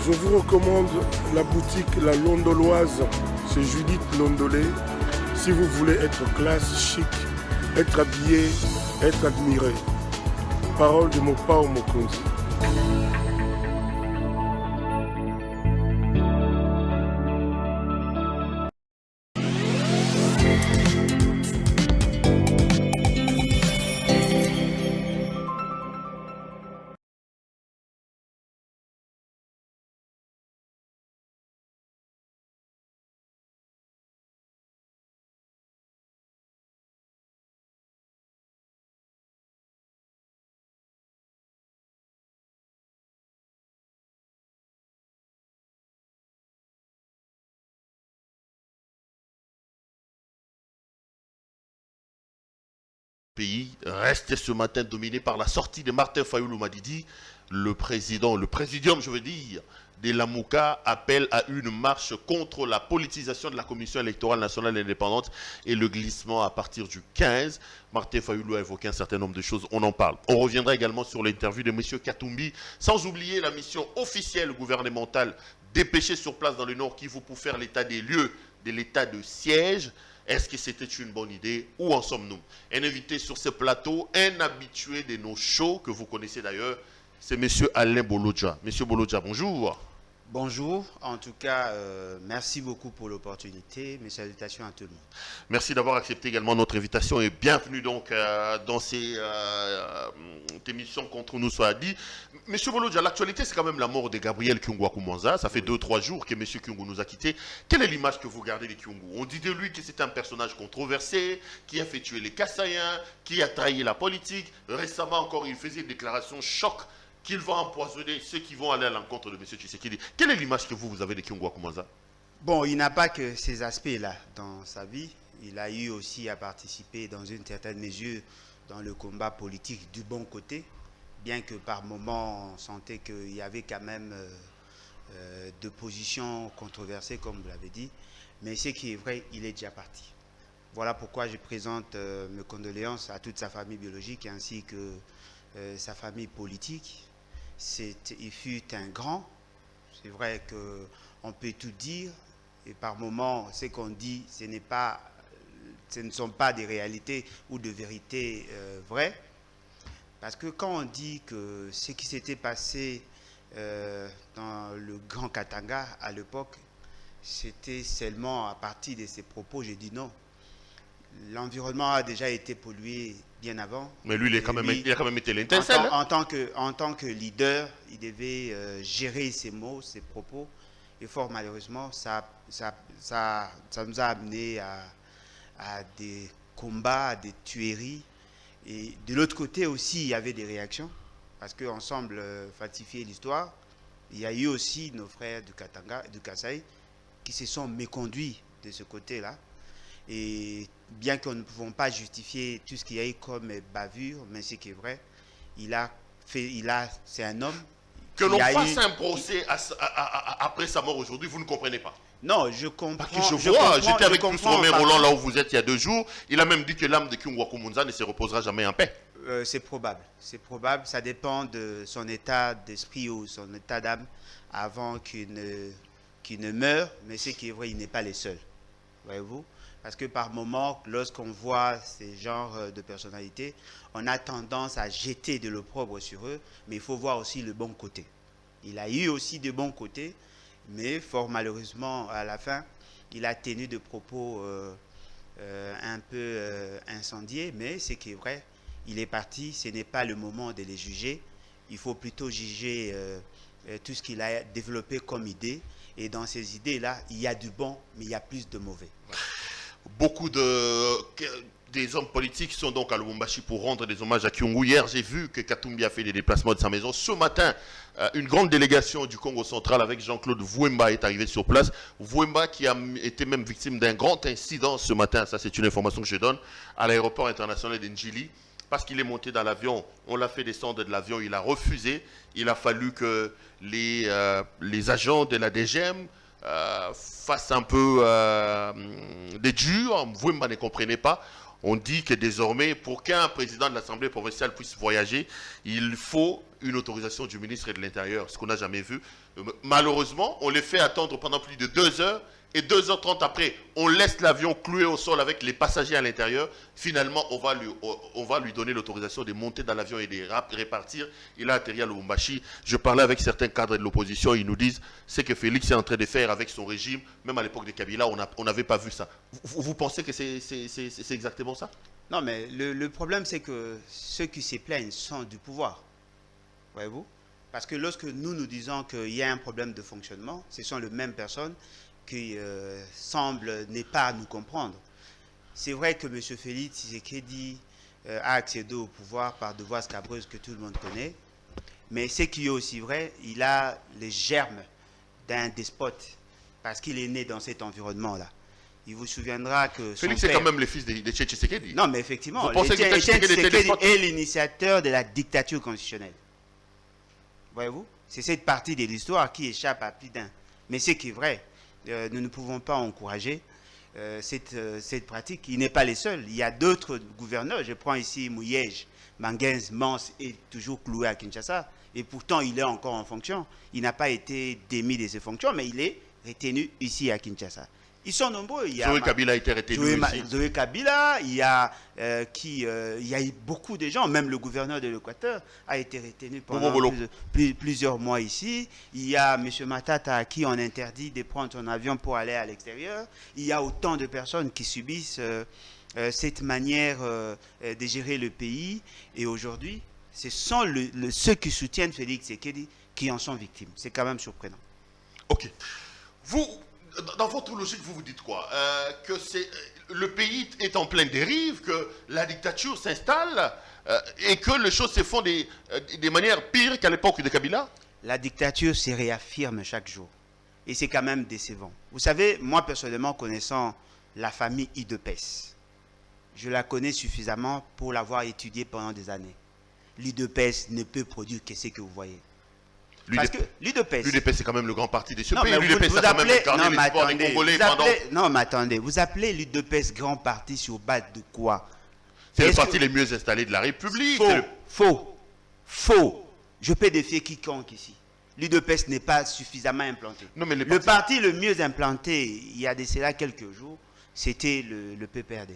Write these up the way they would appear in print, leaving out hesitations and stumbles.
Je vous recommande la boutique La Londoloise chez Judith Londolé. Si vous voulez être classe, chic, être habillé, être admiré. Parole de Mopao Mokonzi. Pays reste ce matin dominé par la sortie de Martin Fayoulou Madidi. Le présidium, je veux dire, de l'AMOUCA appelle à une marche contre la politisation de la Commission électorale nationale indépendante et le glissement à partir du 15. Martin Fayoulou a évoqué un certain nombre de choses, on en parle. On reviendra également sur l'interview de M. Katumbi, sans oublier la mission officielle gouvernementale dépêchée sur place dans le Nord Kivu pour faire l'état des lieux de l'état de siège. Est-ce que c'était une bonne idée? Où en sommes-nous? Un invité sur ce plateau, un habitué de nos shows, que vous connaissez d'ailleurs, c'est M. Alain Bolodja. M. Bolodja, bonjour. Bonjour, en tout cas, merci beaucoup pour l'opportunité. Mes salutations à tout le monde. Merci d'avoir accepté également notre invitation et bienvenue donc dans cette émission contre nous soit dit. Monsieur Bolodja, l'actualité c'est quand même la mort de Gabriel Kyungu-Akumanza. Ça fait 2-3 jours que Monsieur Kyungu nous a quittés. Quelle est l'image que vous gardez de Kyungu? On dit de lui que c'est un personnage controversé, qui a fait tuer les Kassaïens, qui a trahi la politique. Récemment encore, il faisait une déclaration choc qu'il va empoisonner ceux qui vont aller à l'encontre de M. Tshisekedi. Quelle est l'image que vous avez de Kyungu-Akumanza? Bon, il n'a pas que ces aspects-là dans sa vie. Il a eu aussi à participer dans une certaine mesure dans le combat politique du bon côté, bien que par moments on sentait qu'il y avait quand même de positions controversées, comme vous l'avez dit. Mais ce qui est vrai, il est déjà parti. Voilà pourquoi je présente mes condoléances à toute sa famille biologique ainsi que sa famille politique. Il fut un grand. C'est vrai qu'on peut tout dire et par moments ce qu'on dit ce ne sont pas des réalités ou de vérités vraies, parce que quand on dit que ce qui s'était passé dans le Grand Katanga à l'époque c'était seulement à partir de ses propos, je dis non. L'environnement a déjà été pollué bien avant. Mais lui, il a quand même été l'intincelle. En tant que leader, il devait gérer ses mots, ses propos. Et fort malheureusement, ça nous a amené à des combats, à des tueries. Et de l'autre côté aussi, il y avait des réactions. Parce qu'on semble falsifier l'histoire. Il y a eu aussi nos frères du Katanga, du Kasaï, qui se sont méconduits de ce côté-là. Et bien que nous ne pouvons pas justifier tout ce qu'il y a eu comme bavure, mais ce qui est vrai, c'est un homme. Que l'on fasse un procès après sa mort aujourd'hui, vous ne comprenez pas? Non, je comprends. Parce que j'étais avec Romain Roland là où vous êtes il y a 2 jours. Il a même dit que l'âme de Kyungu-Akumanza ne se reposera jamais en paix. C'est probable. C'est probable. Ça dépend de son état d'esprit ou son état d'âme avant qu'il ne meure. Mais ce qui est vrai, il n'est pas le seul. Voyez-vous? Parce que par moments, lorsqu'on voit ces genres de personnalités, on a tendance à jeter de l'opprobre sur eux, mais il faut voir aussi le bon côté. Il a eu aussi de bons côtés, mais fort malheureusement, à la fin, il a tenu de propos un peu incendiés, mais ce qui est vrai, il est parti, ce n'est pas le moment de les juger. Il faut plutôt juger tout ce qu'il a développé comme idée, et dans ces idées-là, il y a du bon, mais il y a plus de mauvais. Beaucoup des hommes politiques sont donc à Lubumbashi pour rendre des hommages à Kyungu. Hier, j'ai vu que Katumbi a fait des déplacements de sa maison. Ce matin, une grande délégation du Congo central avec Jean-Claude Vouemba est arrivée sur place. Vouemba qui a été même victime d'un grand incident ce matin, ça c'est une information que je donne, à l'aéroport international d'Njili. Parce qu'il est monté dans l'avion, on l'a fait descendre de l'avion, il a refusé. Il a fallu que les agents de la DGM fassent un peu des durs. Vouemba ne comprenait pas. On dit que désormais, pour qu'un président de l'Assemblée provinciale puisse voyager, il faut une autorisation du ministre de l'Intérieur, ce qu'on n'a jamais vu. Malheureusement, on les fait attendre pendant plus de 2 heures. Et 2h30 après, on laisse l'avion cloué au sol avec les passagers à l'intérieur. Finalement, on va lui donner l'autorisation de monter dans l'avion et de repartir. Il a atterri à Lubumbashi. Je parlais avec certains cadres de l'opposition. Ils nous disent ce que Félix est en train de faire avec son régime. Même à l'époque de Kabila, on n'avait pas vu ça. Vous pensez que c'est exactement ça? Non, mais le problème, c'est que ceux qui se plaignent sont du pouvoir. Voyez-vous? Parce que lorsque nous disons qu'il y a un problème de fonctionnement, ce sont les mêmes personnes qui semble ne pas nous comprendre. C'est vrai que M. Félix Tshisekedi a accédé au pouvoir par de voies scabreuses que tout le monde connaît, mais ce qui est aussi vrai, il a les germes d'un despote, parce qu'il est né dans cet environnement-là. Il vous souviendra que Félix est quand même le fils de Tshisekedi. Non, mais effectivement, vous pensez que Tshisekedi est l'initiateur de la dictature constitutionnelle. Voyez-vous? C'est cette partie de l'histoire qui échappe à plus d'un. Mais ce qui est vrai, nous ne pouvons pas encourager cette pratique. Il n'est pas les seuls. Il y a d'autres gouverneurs. Je prends ici Mouyej, Mangenz, Mans est toujours cloué à Kinshasa. Et pourtant, il est encore en fonction. Il n'a pas été démis de ses fonctions, mais il est retenu ici à Kinshasa. Ils sont nombreux. Zoé Kabila a été retenu ici. Zoé Kabila, il y a eu beaucoup de gens, même le gouverneur de l'Équateur a été retenu pendant plusieurs mois ici. Il y a M. Matata à qui on interdit de prendre son avion pour aller à l'extérieur. Il y a autant de personnes qui subissent cette manière de gérer le pays. Et aujourd'hui, ce sont ceux qui soutiennent Félix Tshisekedi qui en sont victimes. C'est quand même surprenant. Ok. Dans votre logique, vous dites quoi? Que le pays est en pleine dérive, que la dictature s'installe et que les choses se font de manière pire qu'à l'époque de Kabila? La dictature se réaffirme chaque jour. Et c'est quand même décevant. Vous savez, moi personnellement, connaissant la famille Idepes, je la connais suffisamment pour l'avoir étudiée pendant des années. L'Idepes ne peut produire que ce que vous voyez. Parce que l'UDPS, c'est quand même le grand parti de ce pays. L'UDPS a quand même incarné l'espoir des Congolais pendant... Non, mais attendez, vous appelez l'UDPS grand parti sur base de quoi? C'est le parti le mieux installé de la République. Faux. Je peux défier quiconque ici. L'UDPS n'est pas suffisamment implanté. Non, mais le parti le mieux implanté, il y a de cela quelques jours, c'était le PPRD.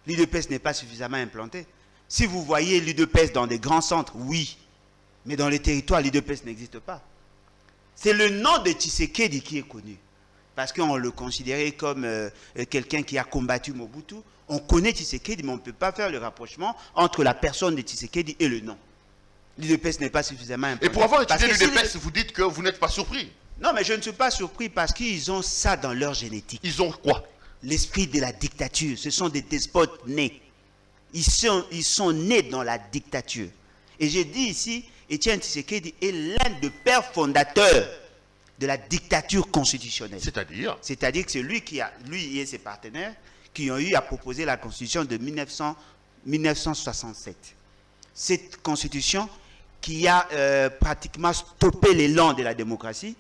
L'UDPS n'est pas suffisamment implanté. Si vous voyez l'UDPS dans des grands centres, oui. Mais dans les territoires, l'UDPS n'existe pas. C'est le nom de Tshisekedi qui est connu. Parce qu'on le considérait comme quelqu'un qui a combattu Mobutu. On connaît Tshisekedi, mais on ne peut pas faire le rapprochement entre la personne de Tshisekedi et le nom. L'UDPS n'est pas suffisamment important. Et pour avoir étudié l'UDPS, vous dites que vous n'êtes pas surpris? Non, mais je ne suis pas surpris parce qu'ils ont ça dans leur génétique. Ils ont quoi? L'esprit de la dictature. Ce sont des despotes nés. Ils sont nés dans la dictature. Et j'ai dit ici, Étienne Tshisekedi est l'un des pères fondateurs de la dictature constitutionnelle. C'est-à-dire? C'est-à-dire que c'est lui et ses partenaires qui ont eu à proposer la constitution de 1967. Cette constitution qui a pratiquement stoppé l'élan de la démocratie.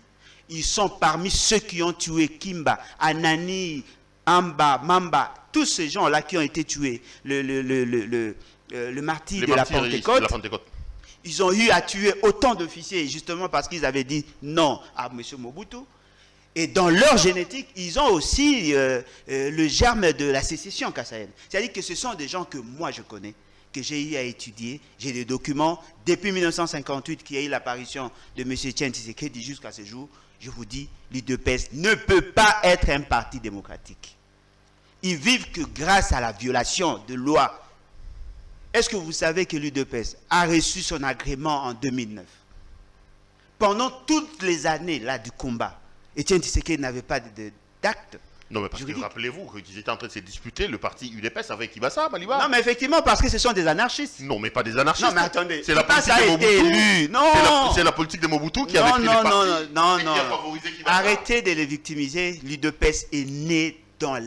Ils sont parmi ceux qui ont tué Kimba, Anani, Amba, Mamba, tous ces gens-là qui ont été tués. Le martyr de la Pentecôte. Ils ont eu à tuer autant d'officiers justement parce qu'ils avaient dit non à M. Mobutu. Et dans leur génétique, ils ont aussi le germe de la sécession kassaïenne. C'est-à-dire que ce sont des gens que moi je connais, que j'ai eu à étudier. J'ai des documents depuis 1958 qui a eu l'apparition de M. Étienne Tshisekedi jusqu'à ce jour. Je vous dis, l'UDPS ne peut pas être un parti démocratique. Ils vivent que grâce à la violation de lois. Est-ce que vous savez que l'UDPS a reçu son agrément en 2009? Pendant toutes les années là, du combat, Étienne Tshisekedi n'avait pas d'acte. Non, mais parce que rappelez-vous qu'ils étaient en train de se disputer le parti UDPS avec Ibassa, Maliba. Non, mais effectivement, parce que ce sont des anarchistes. Non, mais pas des anarchistes. Non, mais attendez. C'est la politique de Mobutu. Non. C'est la politique de Mobutu qui avait créé le parti. Non. Qui a favorisé Ibassa. Arrêtez de les victimiser. L'UDPS est né dans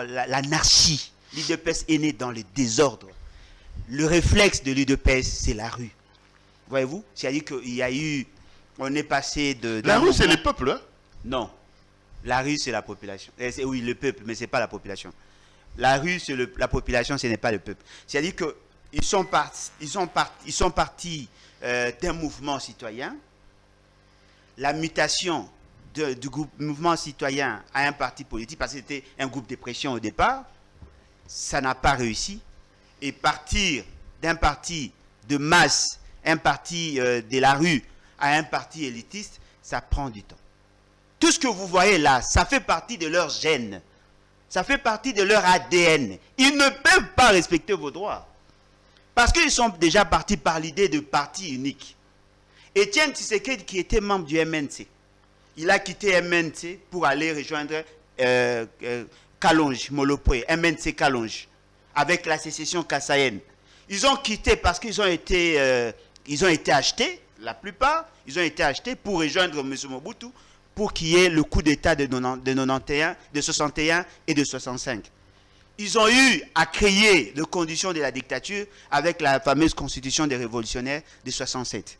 l'anarchie. L'UDPS est né dans le désordre. Le réflexe de l'UDPS, c'est la rue. Voyez-vous? C'est-à-dire qu'il y a eu... On est passé de... La rue, c'est le peuple, hein? Non. La rue, c'est la population. Oui, le peuple, mais ce n'est pas la population. La rue, c'est la population, ce n'est pas le peuple. C'est-à-dire que ils sont partis d'un mouvement citoyen. La mutation du mouvement citoyen à un parti politique, parce que c'était un groupe de pression au départ, ça n'a pas réussi. Et partir d'un parti de masse, un parti de la rue, à un parti élitiste, ça prend du temps. Tout ce que vous voyez là, ça fait partie de leur gène. Ça fait partie de leur ADN. Ils ne peuvent pas respecter vos droits. Parce qu'ils sont déjà partis par l'idée de parti unique. Étienne Tshisekedi, qui était membre du MNC, il a quitté MNC pour aller rejoindre Kalonge, Molopwe, MNC Kalonge, avec la sécession kassaïenne. Ils ont quitté parce qu'ils ont été achetés, la plupart, ils ont été achetés pour rejoindre M. Mobutu, pour qu'il y ait le coup d'État de 61 et de 65. Ils ont eu à créer les conditions de la dictature avec la fameuse constitution des révolutionnaires de 67.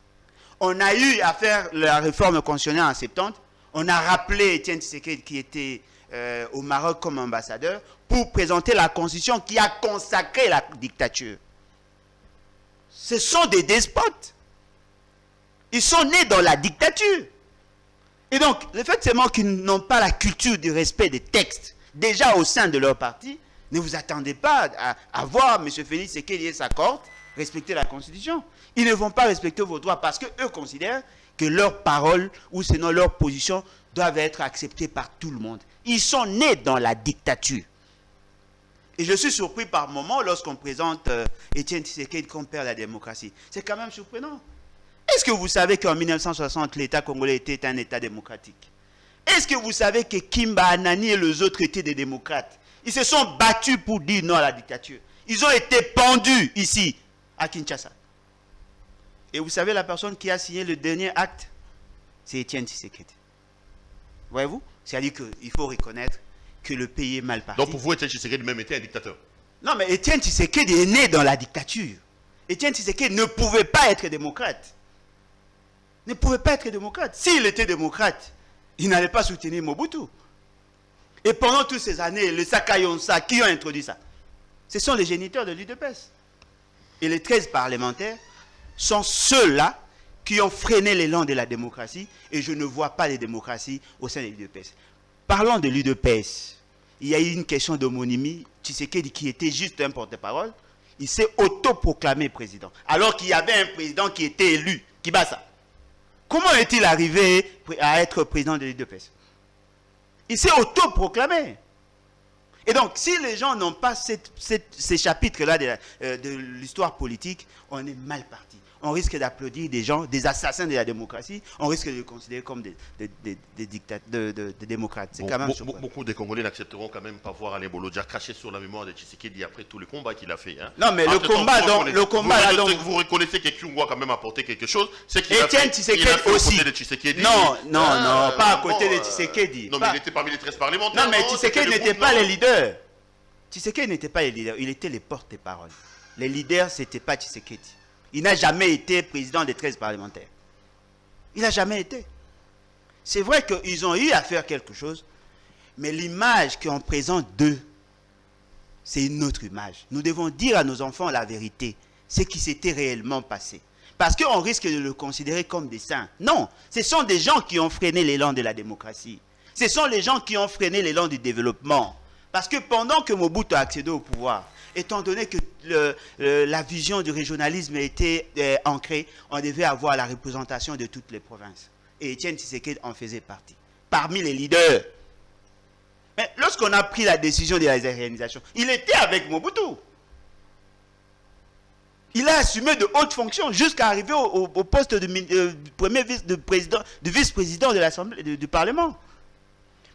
On a eu à faire la réforme constitutionnelle en 70. On a rappelé Étienne Tshisekedi qui était au Maroc comme ambassadeur pour présenter la constitution qui a consacré la dictature. Ce sont des despotes. Ils sont nés dans la dictature. Et donc, le fait seulement qu'ils n'ont pas la culture du respect des textes, déjà au sein de leur parti, ne vous attendez pas à voir M. Félix Tshisekedi et sa cohorte respecter la Constitution. Ils ne vont pas respecter vos droits parce qu'eux considèrent que leurs paroles ou sinon leurs positions doivent être acceptées par tout le monde. Ils sont nés dans la dictature. Et je suis surpris par moments lorsqu'on présente Étienne Tshisekedi comme père de la démocratie. C'est quand même surprenant. Est-ce que vous savez qu'en 1960, l'État congolais était un État démocratique? Est-ce que vous savez que Kimba Anani et les autres étaient des démocrates? Ils se sont battus pour dire non à la dictature. Ils ont été pendus ici, à Kinshasa. Et vous savez la personne qui a signé le dernier acte? C'est Étienne Tshisekedi. Voyez-vous? C'est-à-dire qu'il faut reconnaître que le pays est mal parti. Donc pour vous, Étienne Tshisekedi même était un dictateur? Non, mais Étienne Tshisekedi est né dans la dictature. Étienne Tshisekedi ne pouvait pas être démocrate. Ne pouvait pas être démocrate. S'il était démocrate, il n'allait pas soutenir Mobutu. Et pendant toutes ces années, les Sakayonsa, qui ont introduit ça? Ce sont les géniteurs de l'UDPS. Et les 13 parlementaires sont ceux-là qui ont freiné l'élan de la démocratie. Et je ne vois pas les démocraties au sein de l'UDPS. Parlons de l'UDPS. Il y a eu une question d'homonymie. Tshisekedi, qui était juste un porte-parole, il s'est autoproclamé président. Alors qu'il y avait un président qui était élu, Kibasa. Comment est-il arrivé à être président de l'UDPS? Il s'est autoproclamé. Et donc, si les gens n'ont pas ces chapitres-là de l'histoire politique, on est mal parti. On risque d'applaudir des gens, des assassins de la démocratie, on risque de les considérer comme des démocrates. C'est quand même beaucoup de Congolais n'accepteront quand même pas voir Alain Bolodja cracher sur la mémoire de Tshisekedi après tous les combats qu'il a fait. Hein. Non, mais vous reconnaissez que Kyungu a quand même apporté quelque chose. C'est qu'il Étienne Tshisekedi aussi. Non, pas à côté de Tshisekedi. Non, mais il était parmi les 13 parlementaires. Non, mais Tshisekedi n'était pas les leaders. Tshisekedi n'était pas les leaders, il était les porte-parole. Les leaders, ce n'était pas Tshisekedi. Il n'a jamais été président des 13 parlementaires. Il n'a jamais été. C'est vrai qu'ils ont eu à faire quelque chose, mais l'image qu'on présente d'eux, c'est une autre image. Nous devons dire à nos enfants la vérité, ce qui s'était réellement passé. Parce qu'on risque de le considérer comme des saints. Non, ce sont des gens qui ont freiné l'élan de la démocratie. Ce sont les gens qui ont freiné l'élan du développement. Parce que pendant que Mobutu a accédé au pouvoir, étant donné que la vision du régionalisme était ancrée, on devait avoir la représentation de toutes les provinces. Et Étienne Tshisekedi en faisait partie, parmi les leaders. Mais lorsqu'on a pris la décision de la réorganisation, il était avec Mobutu. Il a assumé de hautes fonctions jusqu'à arriver au poste de premier vice-président de l'Assemblée du Parlement.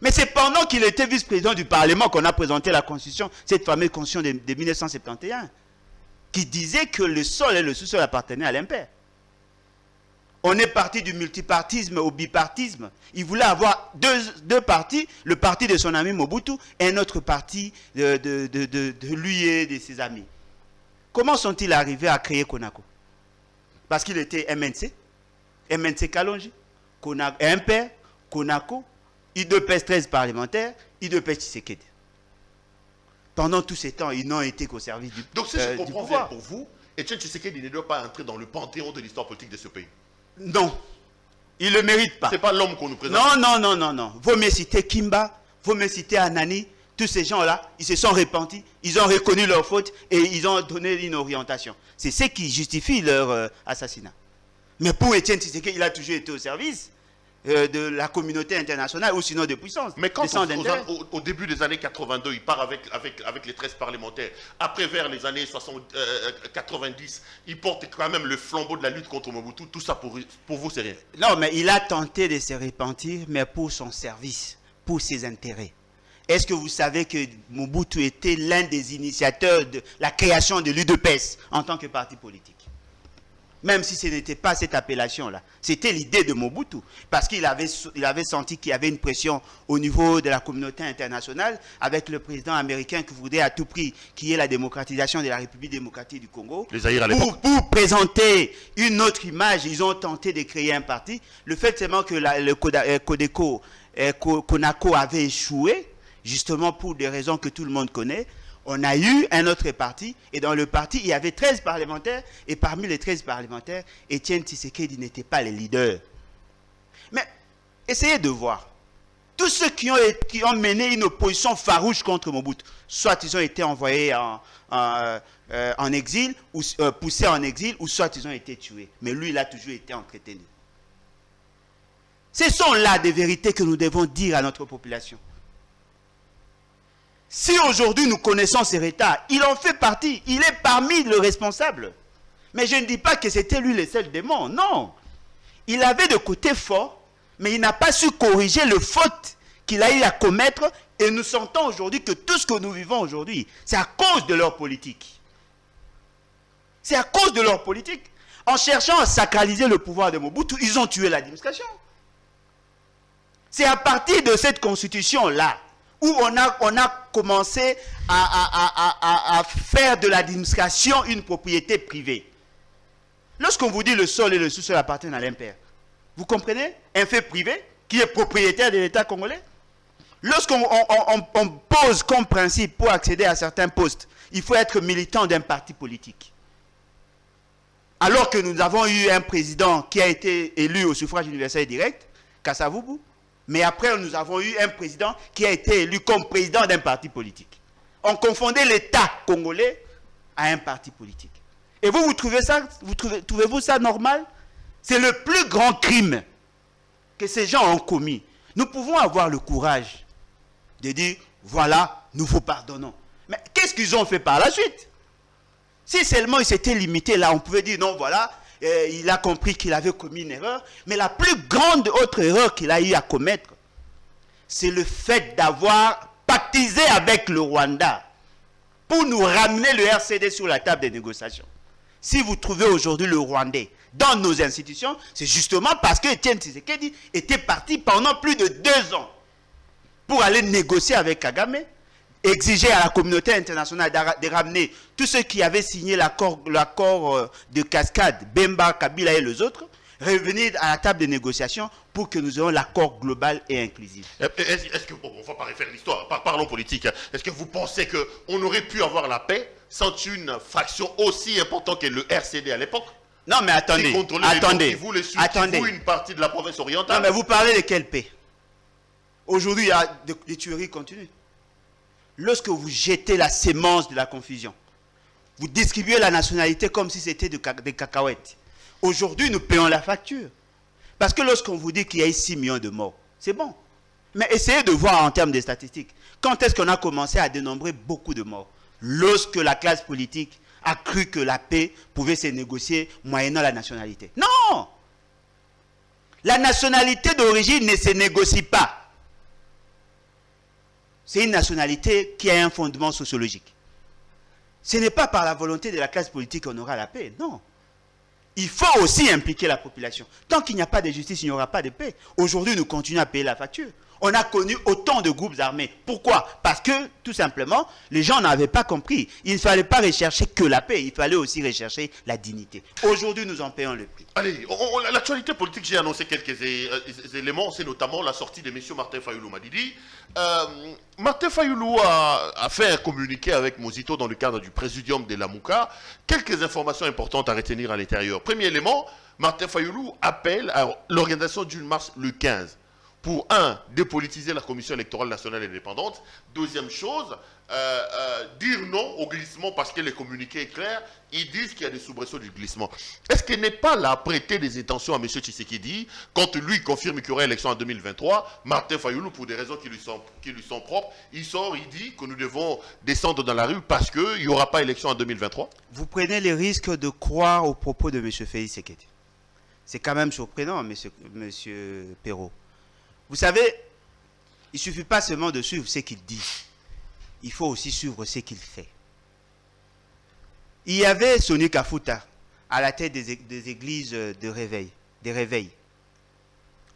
Mais c'est pendant qu'il était vice-président du Parlement qu'on a présenté la Constitution, cette fameuse Constitution de 1971, qui disait que le sol et le sous-sol appartenaient à l'impair. On est parti du multipartisme au bipartisme. Il voulait avoir deux partis, le parti de son ami Mobutu et un autre parti de lui et de ses amis. Comment sont-ils arrivés à créer Konako? Parce qu'il était MNC Kalonji, Impair, Konako, IDPS 13 parlementaires, IDPS Tshisekedi. Pendant tous ces temps, ils n'ont été qu'au service du pouvoir. Donc si je comprends bien pour vous, Etienne Tshisekedi ne doit pas entrer dans le panthéon de l'histoire politique de ce pays. Non, il ne le mérite pas. Ce n'est pas l'homme qu'on nous présente. Non. Vaut mieux citer Kimba, vaut mieux citer Anani. Tous ces gens-là, ils se sont repentis, ils ont reconnu leur faute et ils ont donné une orientation. C'est ce qui justifie leur assassinat. Mais pour Etienne Tshisekedi, il a toujours été au service de la communauté internationale ou sinon de puissance. Mais quand au début des années 82, il part avec les 13 parlementaires, après vers les années 90, il porte quand même le flambeau de la lutte contre Mobutu, tout ça pour vous c'est rien. Non, mais il a tenté de se repentir, mais pour son service, pour ses intérêts. Est-ce que vous savez que Mobutu était l'un des initiateurs de la création de l'UDPS en tant que parti politique? Même si ce n'était pas cette appellation-là. C'était l'idée de Mobutu. Parce qu'il avait senti qu'il y avait une pression au niveau de la communauté internationale avec le président américain qui voulait à tout prix qu'il y ait la démocratisation de la République démocratique du Congo. Les Zaïre à l'époque. Pour présenter une autre image, ils ont tenté de créer un parti. Le fait seulement que le CONACO avait échoué, justement pour des raisons que tout le monde connaît. On a eu un autre parti, et dans le parti, il y avait 13 parlementaires, et parmi les 13 parlementaires, Etienne Tshisekedi n'était pas le leader. Mais essayez de voir. Tous ceux qui ont mené une opposition farouche contre Mobutu, soit ils ont été envoyés en exil, ou poussés en exil, ou soit ils ont été tués. Mais lui, il a toujours été entretenu. Ce sont là des vérités que nous devons dire à notre population. Si aujourd'hui nous connaissons ces retards, il en fait partie, il est parmi les responsables. Mais je ne dis pas que c'était lui le seul démon, non. Il avait de côtés forts, mais il n'a pas su corriger le faute qu'il a eu à commettre. Et nous sentons aujourd'hui que tout ce que nous vivons aujourd'hui, c'est à cause de leur politique. C'est à cause de leur politique. En cherchant à sacraliser le pouvoir de Mobutu, ils ont tué l'administration. C'est à partir de cette constitution-là où on a commencé à faire de l'administration une propriété privée. Lorsqu'on vous dit le sol et le sous-sol appartiennent à l'impair, vous comprenez? Un fait privé qui est propriétaire de l'État congolais. Lorsqu'on pose comme principe pour accéder à certains postes, il faut être militant d'un parti politique. Alors que nous avons eu un président qui a été élu au suffrage universel direct, Kassavubu, mais après, nous avons eu un président qui a été élu comme président d'un parti politique. On confondait l'État congolais à un parti politique. Et vous trouvez-vous ça normal? C'est le plus grand crime que ces gens ont commis. Nous pouvons avoir le courage de dire, voilà, nous vous pardonnons. Mais qu'est-ce qu'ils ont fait par la suite? Si seulement ils s'étaient limités là, on pouvait dire, non, voilà, il a compris qu'il avait commis une erreur. Mais la plus grande autre erreur qu'il a eu à commettre, c'est le fait d'avoir pactisé avec le Rwanda pour nous ramener le RCD sur la table des négociations. Si vous trouvez aujourd'hui le Rwandais dans nos institutions, c'est justement parce que Etienne Tshisekedi était parti pendant plus de 2 ans pour aller négocier avec Kagame, exiger à la communauté internationale de ramener tous ceux qui avaient signé l'accord de cascade, Bemba, Kabila et les autres, revenir à la table de négociation pour que nous ayons l'accord global et inclusif. Est-ce que, on ne va pas refaire l'histoire, parlons politique, est-ce que vous pensez qu'on aurait pu avoir la paix sans une fraction aussi importante que le RCD à l'époque? Non mais attendez, attendez. Une partie de la province orientale. Non mais vous parlez de quelle paix? Aujourd'hui, il y a des tueries continues. Lorsque vous jetez la sémence de la confusion, vous distribuez la nationalité comme si c'était des cacahuètes. Aujourd'hui, nous payons la facture. Parce que lorsqu'on vous dit qu'il y a eu 6 millions de morts, c'est bon. Mais essayez de voir en termes de statistiques. Quand est-ce qu'on a commencé à dénombrer beaucoup de morts? Lorsque la classe politique a cru que la paix pouvait se négocier moyennant la nationalité. Non! La nationalité d'origine ne se négocie pas. C'est une nationalité qui a un fondement sociologique. Ce n'est pas par la volonté de la classe politique qu'on aura la paix, non. Il faut aussi impliquer la population. Tant qu'il n'y a pas de justice, il n'y aura pas de paix. Aujourd'hui, nous continuons à payer la facture. On a connu autant de groupes armés. Pourquoi? Parce que, tout simplement, les gens n'avaient pas compris. Il ne fallait pas rechercher que la paix, il fallait aussi rechercher la dignité. Aujourd'hui, nous en payons le prix. Allez, l'actualité politique, j'ai annoncé quelques éléments. C'est notamment la sortie de M. Martin Fayoulou Madidi. Martin Fayoulou a fait un communiqué avec Mosito dans le cadre du présidium de la Mouka. Quelques informations importantes à retenir à l'intérieur. Premier élément, Martin Fayoulou appelle à l'organisation d'une marche le 15. Pour dépolitiser la Commission électorale nationale indépendante. Deuxième chose, dire non au glissement parce que le communiqué est clair. Ils disent qu'il y a des soubresauts du glissement. Est-ce qu'il n'est pas là prêter des intentions à M. Tshisekedi quand lui confirme qu'il y aura élection en 2023? Martin Fayoulou, pour des raisons qui lui sont propres, il sort, il dit que nous devons descendre dans la rue parce qu'il n'y aura pas élection en 2023? Vous prenez les risques de croire aux propos de M. Félix Tshisekedi. C'est quand même surprenant, M. Perrault. Vous savez, il ne suffit pas seulement de suivre ce qu'il dit. Il faut aussi suivre ce qu'il fait. Il y avait Soni Kafuta à la tête des églises de réveil, des réveils.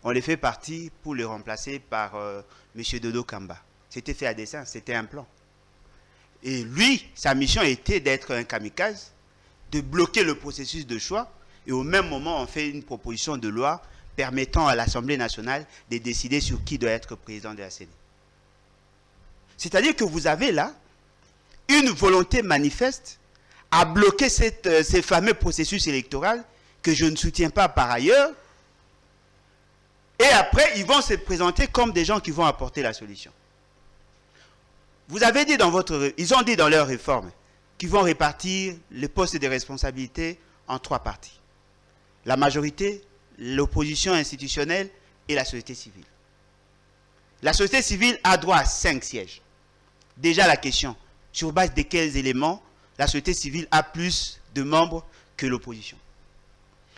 On les fait partie pour le remplacer par M. Dodo Kamba. C'était fait à dessein, c'était un plan. Et lui, sa mission était d'être un kamikaze, de bloquer le processus de choix, et au même moment, on fait une proposition de loi permettant à l'Assemblée nationale de décider sur qui doit être président de la CENI. C'est-à-dire que vous avez là une volonté manifeste à bloquer ces fameux processus électoraux que je ne soutiens pas par ailleurs. Et après, ils vont se présenter comme des gens qui vont apporter la solution. Vous avez dit ils ont dit dans leur réforme qu'ils vont répartir les postes de responsabilité en 3 parties. La majorité, l'opposition institutionnelle et la société civile. La société civile a droit à 5 sièges. Déjà la question, sur base de quels éléments la société civile a plus de membres que l'opposition?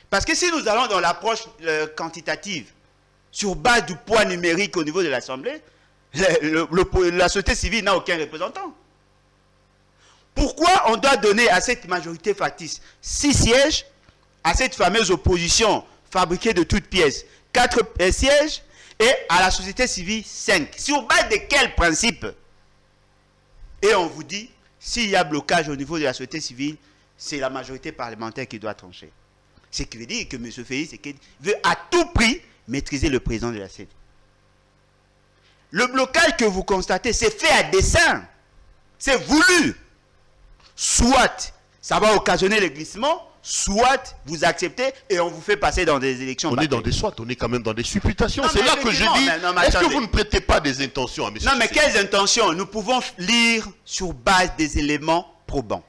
Parce que si nous allons dans l'approche quantitative, sur base du poids numérique au niveau de l'Assemblée, la société civile n'a aucun représentant. Pourquoi on doit donner à cette majorité factice 6 sièges, à cette fameuse opposition fabriquée de toutes pièces 4 sièges, et à la société civile 5? Sur base de quel principe? Et on vous dit, s'il y a blocage au niveau de la société civile, c'est la majorité parlementaire qui doit trancher. Ce qui veut dire que M. Félix veut à tout prix maîtriser le président de la CENI. Le blocage que vous constatez, c'est fait à dessein. C'est voulu. Soit ça va occasionner le glissement, soit vous acceptez et on vous fait passer dans des élections. On est dans des soit, on est quand même dans des supputations. C'est là que je dis, est-ce que vous ne prêtez pas des intentions à M. Non, mais quelles intentions? Nous pouvons lire sur base des éléments probants.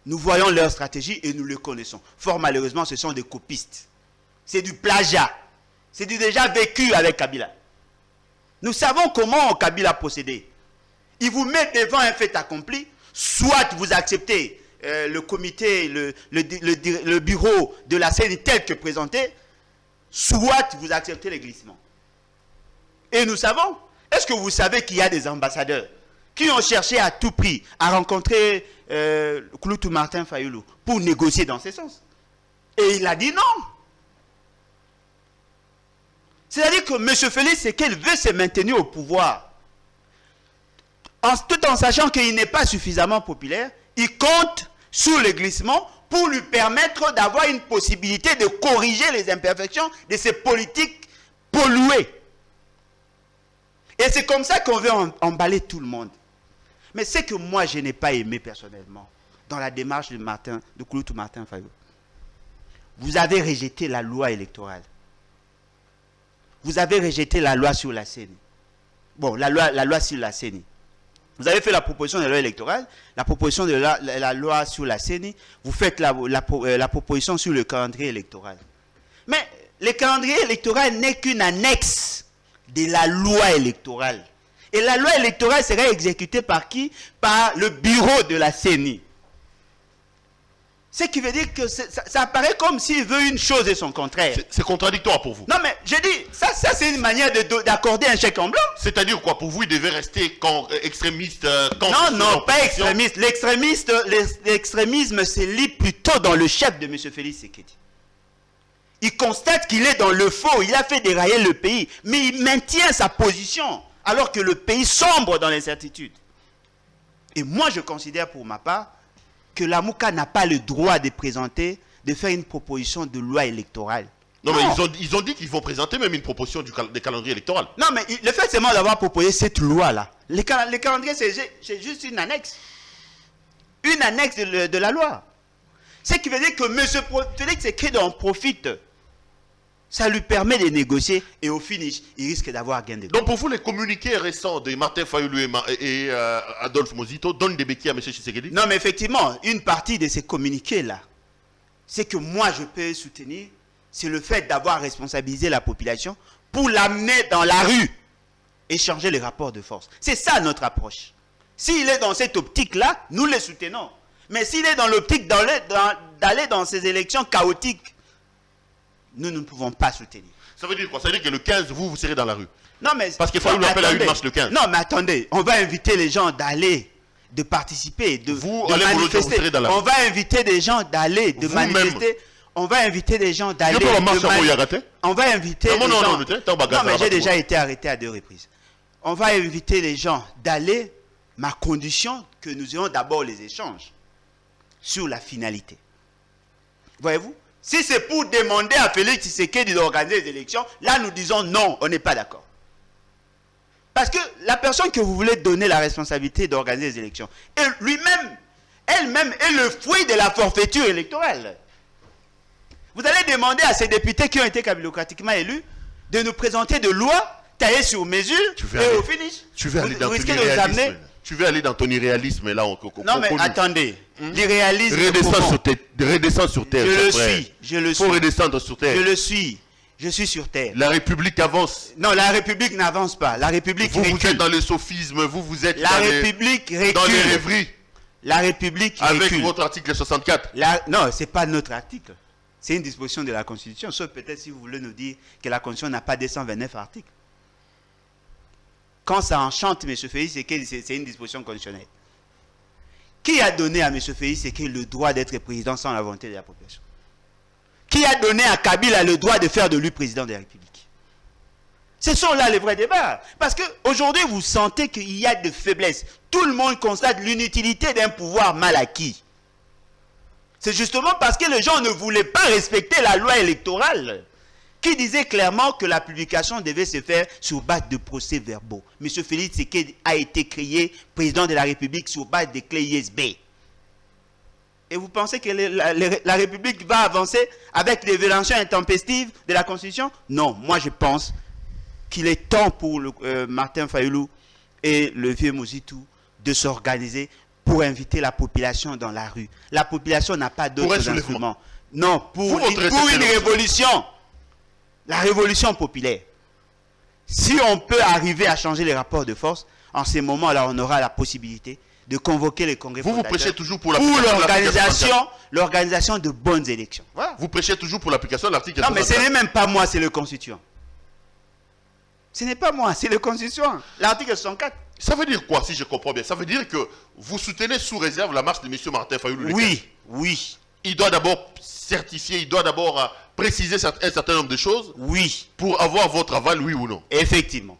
Nous voyons leur stratégie et nous le connaissons. Fort malheureusement, ce sont des copistes. C'est du plagiat. C'est du déjà vécu avec Kabila. Nous savons comment Kabila a procédé. Il vous met devant un fait accompli, soit vous acceptez le comité, le bureau de la CENI tel que présenté, soit vous acceptez les glissements. Et nous savons, est-ce que vous savez qu'il y a des ambassadeurs qui ont cherché à tout prix à rencontrer Kouloutou Martin Fayoulou pour négocier dans ce sens? Et il a dit non. C'est-à-dire que M. Félix Tshisekedi veut se maintenir au pouvoir. Tout en sachant qu'il n'est pas suffisamment populaire, il compte sur le glissement pour lui permettre d'avoir une possibilité de corriger les imperfections de ces politiques polluées. Et c'est comme ça qu'on veut emballer tout le monde. Mais ce que moi je n'ai pas aimé personnellement, dans la démarche de Kouloutou Martin Fayoulou, vous avez rejeté la loi électorale. Vous avez rejeté la loi sur la CENI. Bon, la loi sur la CENI. Vous avez fait la proposition de la loi électorale, la proposition de la loi sur la CENI, vous faites la proposition sur le calendrier électoral. Mais le calendrier électoral n'est qu'une annexe de la loi électorale. Et la loi électorale serait exécutée par qui? Par le bureau de la CENI. Ce qui veut dire que ça apparaît comme s'il veut une chose et son contraire. C'est contradictoire pour vous. Non mais je dis, ça c'est une manière d'accorder un chèque en blanc. C'est-à-dire quoi? Pour vous, il devait rester extrémiste non, pas extrémiste. L'extrémisme se lie plutôt dans le chef de M. Félix Tshisekedi. Il constate qu'il est dans le faux, il a fait dérailler le pays, mais il maintient sa position alors que le pays sombre dans l'incertitude. Et moi, je considère pour ma part que la Mouka n'a pas le droit de présenter, de faire une proposition de loi électorale. Non, mais ils ont dit qu'ils vont présenter même une proposition des calendriers électoraux. Non, mais le fait seulement d'avoir proposé cette loi-là, les calendriers, c'est juste une annexe. Une annexe de la loi. Ce qui veut dire que M. Félix Tshisekedi en profite. Ça lui permet de négocier et au finish, il risque d'avoir gain de cause. Donc pour vous, les communiqués récents de Martin Fayulu et Adolphe Mozito donnent des béquilles à M. Tshisekedi? Non, mais effectivement, une partie de ces communiqués-là, c'est que moi je peux soutenir, c'est le fait d'avoir responsabilisé la population pour l'amener dans la rue et changer les rapports de force. C'est ça notre approche. S'il est dans cette optique-là, nous le soutenons. Mais s'il est dans l'optique d'aller dans ces élections chaotiques, nous ne pouvons pas soutenir. Ça veut dire quoi? Ça veut dire que le 15, vous serez dans la rue? Non, mais... Parce qu'il faut nous appeler à une marche le 15. Non, mais attendez, on va inviter les gens d'aller, de participer, de manifester. Vous serez dans la rue. On va inviter des gens d'aller, de manifester. On va inviter des gens d'aller... On va inviter des gens... Non, mais j'ai déjà été arrêté à 2 reprises. On va inviter les gens d'aller, ma condition que nous ayons d'abord les échanges sur la finalité. Voyez-vous? Si c'est pour demander à Félix Tshisekedi d'organiser les élections, là nous disons non, on n'est pas d'accord. Parce que la personne que vous voulez donner la responsabilité d'organiser les élections, elle-même est le fruit de la forfaiture électorale. Vous allez demander à ces députés qui ont été kabilocratiquement élus de nous présenter des lois taillées sur mesure et au finish. Tu veux aller dans ton irréalisme. Tu veux aller dans ton irréalisme là. Non mais attendez, l'irréalisme. Redescends sur terre. Je le suis. Faut redescendre sur terre. Je suis sur terre. La République avance. Non, la République n'avance pas. La République recule. Vous êtes dans le sophisme, vous êtes dans les rêveries. La République avec recule. Votre article 64. Non, ce n'est pas notre article. C'est une disposition de la Constitution. Sauf peut-être si vous voulez nous dire que la Constitution n'a pas 229 articles. Quand ça enchante M. Félix Tshisekedi, c'est une disposition constitutionnelle. Qui a donné à M. Félix Tshisekedi le droit d'être président sans la volonté de la population? Qui a donné à Kabila le droit de faire de lui président de la République? Ce sont là les vrais débats. Parce qu'aujourd'hui, vous sentez qu'il y a de faiblesses. Tout le monde constate l'inutilité d'un pouvoir mal acquis. C'est justement parce que les gens ne voulaient pas respecter la loi électorale qui disait clairement que la publication devait se faire sur base de procès-verbaux. M. Félix Tshisekedi a été créé président de la République sur base de clés USB. Et vous pensez que la République va avancer avec les violations intempestives de la Constitution? Non, moi je pense qu'il est temps pour Martin Fayulu et le vieux Mouzitou de s'organiser pour inviter la population dans la rue. La population n'a pas d'autres instruments. Non, pour une révolution. La révolution populaire. Si on peut arriver à changer les rapports de force, en ces moments-là, on aura la possibilité de convoquer les congrès fondateurs. Vous prêchez toujours pour l'organisation de bonnes élections. Voilà. Vous prêchez toujours pour l'application de l'article 64. Non, mais ce n'est même pas moi, c'est le constituant. Ce n'est pas moi, c'est le constituant. L'article 64. Ça veut dire quoi, si je comprends bien? Ça veut dire que vous soutenez sous réserve la marche de M. Martin Fayulu? Oui. Il doit d'abord certifier, il doit d'abord préciser un certain nombre de choses. Oui. Pour avoir votre aval, oui ou non? Effectivement.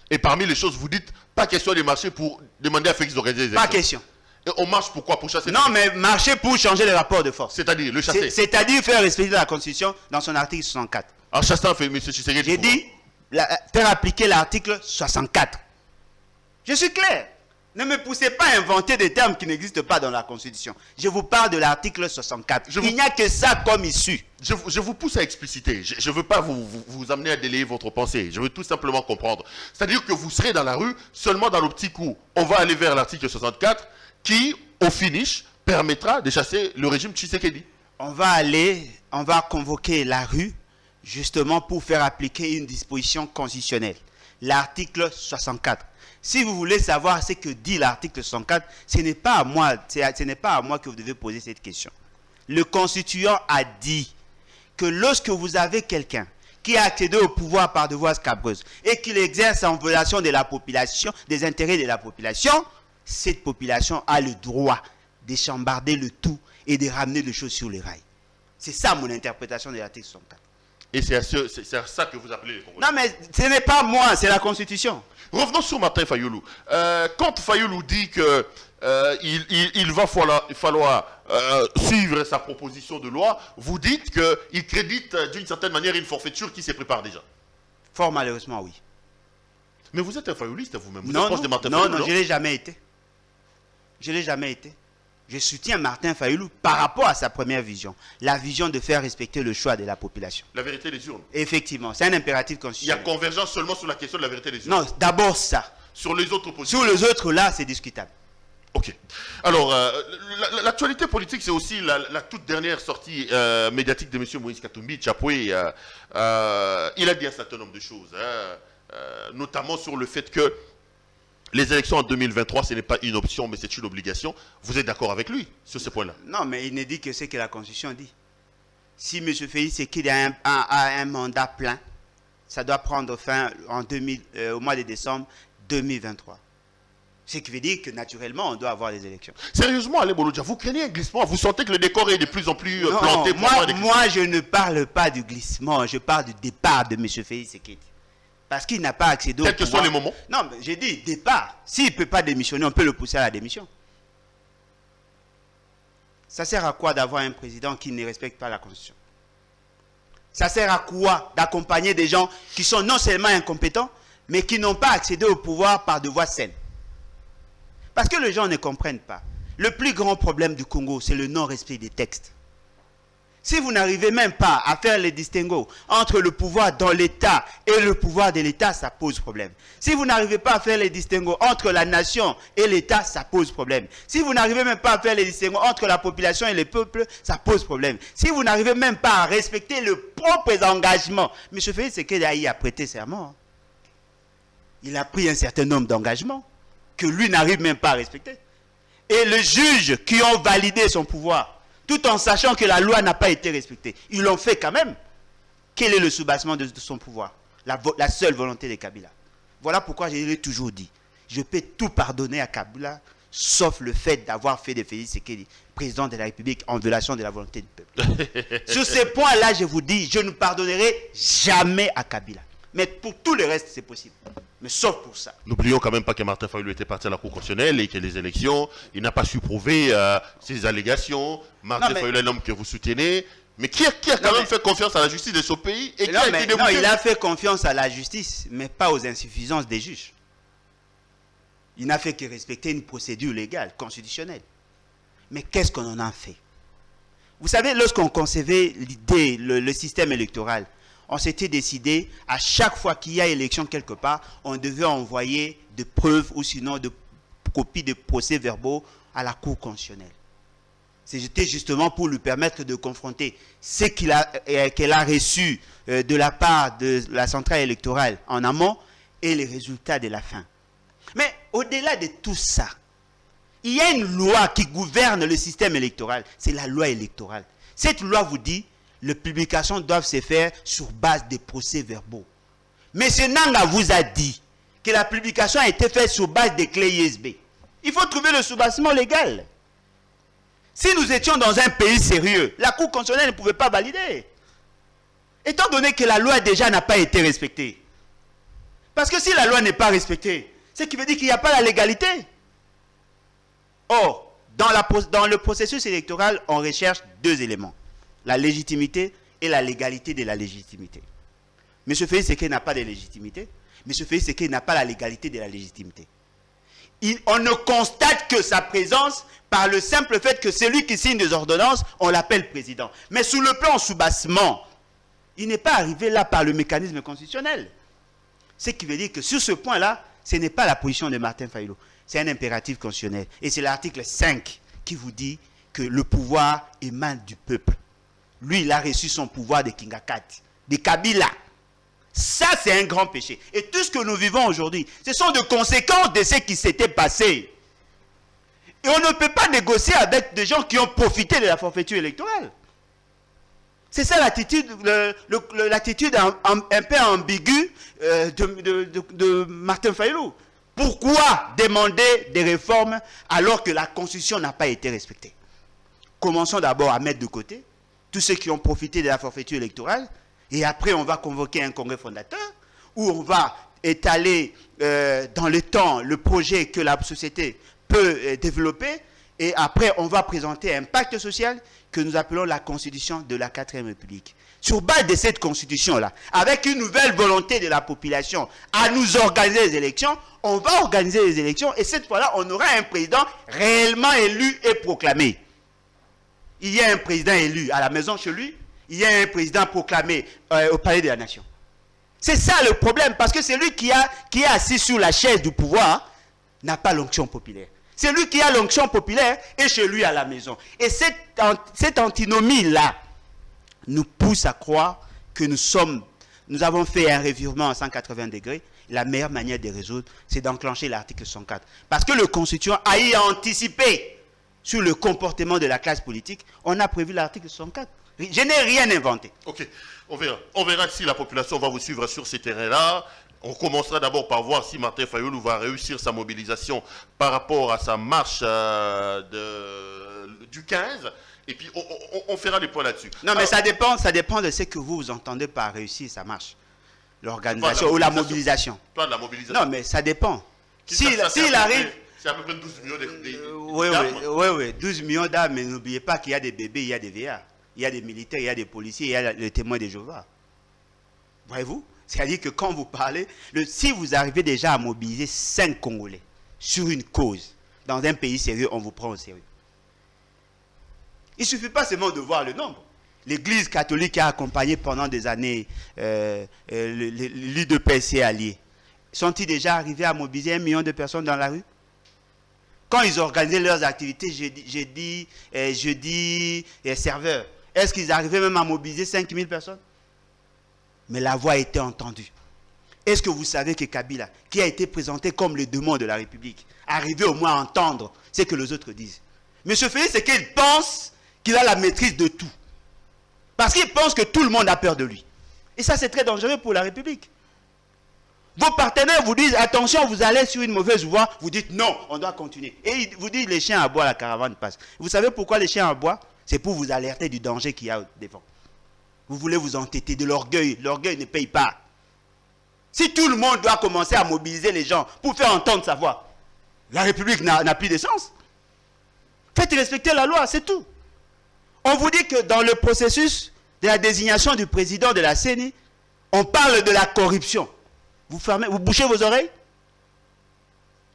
Et parmi les choses, vous dites, pas question de marcher pour demander à Félix d'organiser les élections. Pas question. Et on marche pourquoi? Pour chasser? Non, mais marcher pour changer les rapports de force. C'est-à-dire le chasser. C'est-à-dire faire respecter la Constitution dans son article 64. En chassant M. Tshisekedi. J'ai dit faire appliquer l'article 64. Je suis clair. Ne me poussez pas à inventer des termes qui n'existent pas dans la Constitution. Je vous parle de l'article 64. Il n'y a que ça comme issue. Je vous pousse à expliciter. Je ne veux pas vous amener à délayer votre pensée. Je veux tout simplement comprendre. C'est-à-dire que vous serez dans la rue seulement dans l'optique où on va aller vers l'article 64 qui, au finish, permettra de chasser le régime Tshisekedi. On va convoquer la rue justement pour faire appliquer une disposition constitutionnelle. L'article 64. Si vous voulez savoir ce que dit l'article 64, ce n'est pas à moi que vous devez poser cette question. Le constituant a dit que lorsque vous avez quelqu'un qui a accédé au pouvoir par de voies scabreuses et qu'il exerce en violation de la population, des intérêts de la population, cette population a le droit de chambarder le tout et de ramener les choses sur les rails. C'est ça mon interprétation de l'article 64. Et c'est à ça que vous appelez les Congolais. Non, mais ce n'est pas moi, c'est la Constitution. Revenons sur Martin Fayoulou. Quand Fayoulou dit que il va falloir suivre sa proposition de loi, vous dites qu'il crédite d'une certaine manière une forfaiture qui se prépare déjà. Fort malheureusement, oui. Mais vous êtes un fayouliste vous-même. Vous Non, êtes proche non, de Martin non, Fayoulou, non, je ne l'ai jamais été. Je ne l'ai jamais été. Je soutiens Martin Fayoulou par rapport à sa première vision. La vision de faire respecter le choix de la population. La vérité des urnes. Effectivement, c'est un impératif Il y constitutionnel. a convergence seulement sur la question de la vérité des urnes. Non, d'abord ça. Sur les autres positions. Sur les autres, là, c'est discutable. Ok. Alors, l'actualité politique, c'est aussi la toute dernière sortie médiatique de M. Moïse Katumbi Tchapoué. Il a dit un certain nombre de choses, notamment sur le fait que les élections en 2023, ce n'est pas une option, mais c'est une obligation. Vous êtes d'accord avec lui sur ce point-là? Non, mais il ne dit que ce que la Constitution dit. Si M. Félix Tshisekedi a un mandat plein, ça doit prendre fin au mois de décembre 2023. Ce qui veut dire que naturellement, on doit avoir des élections. Sérieusement, Alain Bolodja, vous craignez un glissement? Vous sentez que le décor est de plus en plus planté? Moi, je ne parle pas du glissement, je parle du départ de M. Félix Tshisekedi. Parce qu'il n'a pas accédé au pouvoir. Quels que soient les moments? Non, mais j'ai dit départ. S'il ne peut pas démissionner, on peut le pousser à la démission. Ça sert à quoi d'avoir un président qui ne respecte pas la Constitution? Ça sert à quoi d'accompagner des gens qui sont non seulement incompétents, mais qui n'ont pas accédé au pouvoir par de voies saines? Parce que les gens ne comprennent pas. Le plus grand problème du Congo, c'est le non-respect des textes. Si vous n'arrivez même pas à faire les distinguos entre le pouvoir dans l'État et le pouvoir de l'État, ça pose problème. Si vous n'arrivez pas à faire les distinguos entre la nation et l'État, ça pose problème. Si vous n'arrivez même pas à faire les distinguos entre la population et le peuple, ça pose problème. Si vous n'arrivez même pas à respecter le propre engagement, M. Félix Tshisekedi a prêté serment. Il a pris un certain nombre d'engagements que lui n'arrive même pas à respecter. Et les juges qui ont validé son pouvoir, tout en sachant que la loi n'a pas été respectée, ils l'ont fait quand même. Quel est le soubassement de son pouvoir? La seule volonté de Kabila. Voilà pourquoi je l'ai toujours dit. Je peux tout pardonner à Kabila, sauf le fait d'avoir fait de Félix Tshisekedi président de la République en violation de la volonté du peuple. Sur ces points-là, je vous dis, je ne pardonnerai jamais à Kabila. Mais pour tout le reste, c'est possible. Mais sauf pour ça. N'oublions quand même pas que Martin Fayoulou était parti à la Cour constitutionnelle et que les élections, il n'a pas su prouver ses allégations. Martin Fayoulou est l'homme que vous soutenez. Mais qui a quand même fait confiance à la justice de ce pays et qui a été débouté? Non, il a fait confiance à la justice, mais pas aux insuffisances des juges. Il n'a fait que respecter une procédure légale, constitutionnelle. Mais qu'est-ce qu'on en a fait? Vous savez, lorsqu'on concevait l'idée, le système électoral, on s'était décidé, à chaque fois qu'il y a élection quelque part, on devait envoyer des preuves ou sinon des copies de procès-verbaux à la Cour constitutionnelle. C'était justement pour lui permettre de confronter ce qu'elle a reçu de la part de la centrale électorale en amont et les résultats de la fin. Mais au-delà de tout ça, il y a une loi qui gouverne le système électoral, c'est la loi électorale. Cette loi vous dit les publications doivent se faire sur base des procès-verbaux. M. Nanga vous a dit que la publication a été faite sur base des clés USB. Il faut trouver le soubassement légal. Si nous étions dans un pays sérieux, la Cour constitutionnelle ne pouvait pas valider. Étant donné que la loi déjà n'a pas été respectée. Parce que si la loi n'est pas respectée, ce qui veut dire qu'il n'y a pas la légalité. Or, dans le processus électoral, on recherche deux éléments. La légitimité et la légalité de la légitimité. M. Félix Tshisekedi n'a pas de légitimité. M. Félix Tshisekedi n'a pas la légalité de la légitimité. On ne constate que sa présence par le simple fait que celui qui signe des ordonnances, on l'appelle président. Mais sous le plan soubassement, il n'est pas arrivé là par le mécanisme constitutionnel. Ce qui veut dire que sur ce point-là, ce n'est pas la position de Martin Fayoulou. C'est un impératif constitutionnel. Et c'est l'article 5 qui vous dit que le pouvoir émane du peuple. Lui, il a reçu son pouvoir de Kingakati, de Kabila. Ça, c'est un grand péché. Et tout ce que nous vivons aujourd'hui, ce sont des conséquences de ce qui s'était passé. Et on ne peut pas négocier avec des gens qui ont profité de la forfaiture électorale. C'est ça l'attitude, l'attitude un peu ambiguë de Martin Fayoulou. Pourquoi demander des réformes alors que la Constitution n'a pas été respectée? Commençons d'abord à mettre de côté tous ceux qui ont profité de la forfaiture électorale Et après, on va convoquer un congrès fondateur où on va étaler dans le temps le projet que la société peut développer. Et après, on va présenter un pacte social que nous appelons la Constitution de la 4e République. Sur base de cette Constitution-là, avec une nouvelle volonté de la population à nous organiser les élections, on va organiser les élections et cette fois-là, on aura un président réellement élu et proclamé. Il y a un président élu à la maison chez lui, il y a un président proclamé au Palais de la Nation. C'est ça le problème, parce que celui qui est assis sur la chaise du pouvoir n'a pas l'onction populaire. Celui qui a l'onction populaire est chez lui à la maison. Et cette antinomie-là nous pousse à croire que nous avons fait un revirement à 180 degrés. La meilleure manière de résoudre, c'est d'enclencher l'article 104. Parce que le constituant a y anticipé sur le comportement de la classe politique. On a prévu l'article 104. Je n'ai rien inventé. Ok, on verra. On verra si la population va vous suivre sur ces terrains-là. On commencera d'abord par voir si Martin Fayulu va réussir sa mobilisation par rapport à sa marche du 15. Et puis, on fera les points là-dessus. Non, mais ça dépend de ce que vous entendez par réussir sa marche. L'organisation ou la mobilisation. Toi, de la mobilisation. Non, mais ça dépend. S'il arrive... C'est à peu près 12 millions Oui, 12 millions d'âmes, mais n'oubliez pas qu'il y a des bébés, il y a des vieillards. Il y a des militaires, il y a des policiers, il y a les témoins de Jéhovah. Voyez-vous? C'est-à-dire que quand vous parlez, si vous arrivez déjà à mobiliser 5 Congolais sur une cause, dans un pays sérieux, on vous prend au sérieux. Il ne suffit pas seulement de voir le nombre. L'Église catholique a accompagné pendant des années l'UDPS alliés. Sont-ils déjà arrivés à mobiliser 1 million de personnes dans la rue? Quand ils organisaient leurs activités, jeudi serveurs, est-ce qu'ils arrivaient même à mobiliser 5000 personnes? Mais la voix a été entendue. Est-ce que vous savez que Kabila, qui a été présenté comme le démon de la République, arrivait au moins à entendre ce que les autres disent? M. Félix, c'est qu'il pense qu'il a la maîtrise de tout. Parce qu'il pense que tout le monde a peur de lui. Et ça, c'est très dangereux pour la République. Vos partenaires vous disent, attention, vous allez sur une mauvaise voie. Vous dites, non, on doit continuer. Et ils vous disent, les chiens à bois, la caravane passe. Vous savez pourquoi les chiens à bois? C'est pour vous alerter du danger qu'il y a au devant. Vous voulez vous entêter de l'orgueil. L'orgueil ne paye pas. Si tout le monde doit commencer à mobiliser les gens pour faire entendre sa voix, la République n'a plus de sens. Faites respecter la loi, c'est tout. On vous dit que dans le processus de la désignation du président de la CENI, on parle de la corruption. Vous bouchez vos oreilles?